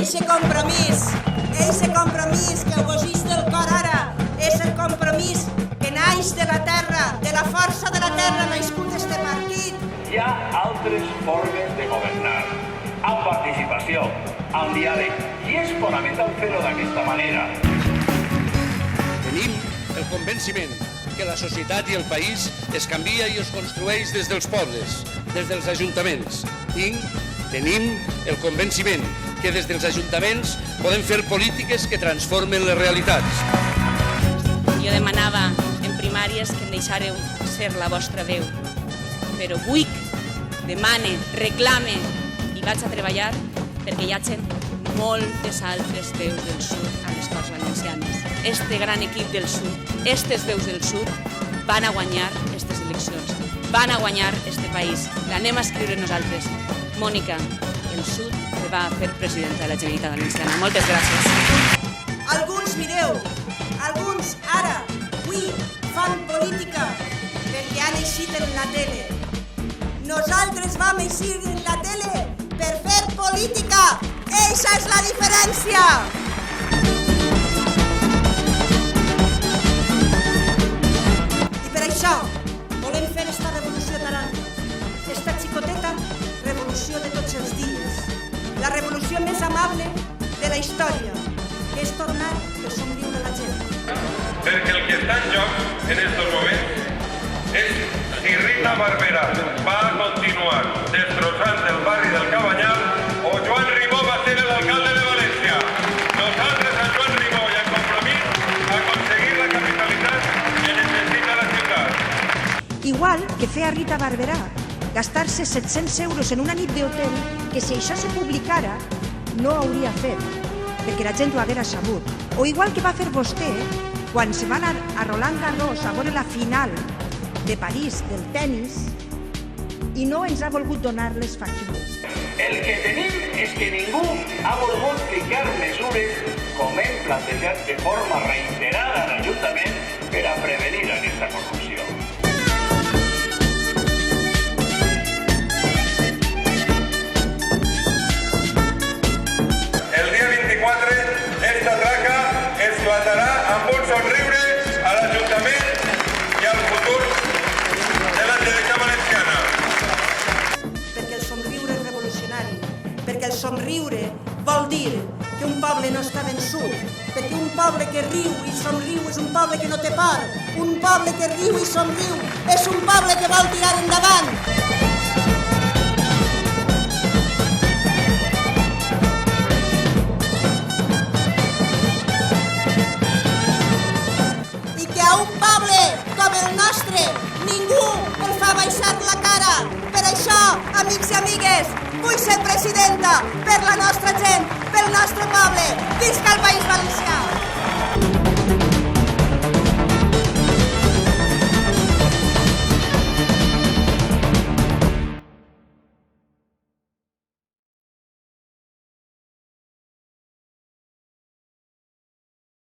Eixe compromís que vos ix del cor ara és el compromís que naix de la terra, de la força de la terra nascut este partit. Hi ha altres formes de governar, amb participació, amb diàleg, i és fonamental fer-ho d'aquesta manera. Tenim el convenciment que la societat i el país es canvia i es construeix des dels pobles, des dels ajuntaments. Tenim el convenciment que des dels ajuntaments podem fer polítiques que transformen les realitats. Jo demanava en primàries que em deixàreu ser la vostra veu, però vull, demane, reclame i vaig a treballar perquè hi hagin moltes altres veus del sud a les Corts Valencianes. Este gran equip del sud, estes veus del sud, van a guanyar aquestes eleccions, van a guanyar este país. L'anem a escriure nosaltres. Mònica, el sud te va a fer presidenta de la Generalitat Valenciana. Moltes gràcies. Alguns mireu, alguns ara, avui, fan política perquè han eixit en la tele. Nosaltres vam eixir en la tele per fer política. Eixa és la diferència. I per això volem fer esta revolució taranta, esta xicoteta revolució de tots els dies, la revolució més amable de la història, que és tornar el somriure de la gent. Perquè el que està en joc en estos moments és si Rita Barberà va a continuar destrossant el barri del Cabanyal o Joan Ribó va ser l'alcalde de València. Nosaltres a Joan Ribó i en Compromís a aconseguir la capitalitat que necessita la ciutat. Igual que feia Rita Barberà, gastar-se 700 euros en una nit d'hotel que si això se publicara no hauria fet, perquè la gent ho haguera sabut. O igual que va fer vostè quan se va anar a Roland Garros a veure la final de París del tennis i no ens ha volgut donar les factures. El que tenim és que ningú ha volgut ficar mesures com hem plantejat de forma reiterada a l'Ajuntament per a prevenir aquesta corrupció. El dia 24, esta traca esclatarà amb un somriure a l'Ajuntament i al futur de la Generalitat Valenciana. Perquè el somriure és revolucionari, perquè el somriure vol dir que un poble no està vençut, perquè un poble que riu i somriu és un poble que no té por, un poble que riu i somriu és un poble que vol tirar endavant. I que a un poble com el nostre ningú el fa baixar la cara. Per això, amics i amigues, vull ser presidenta per la nostra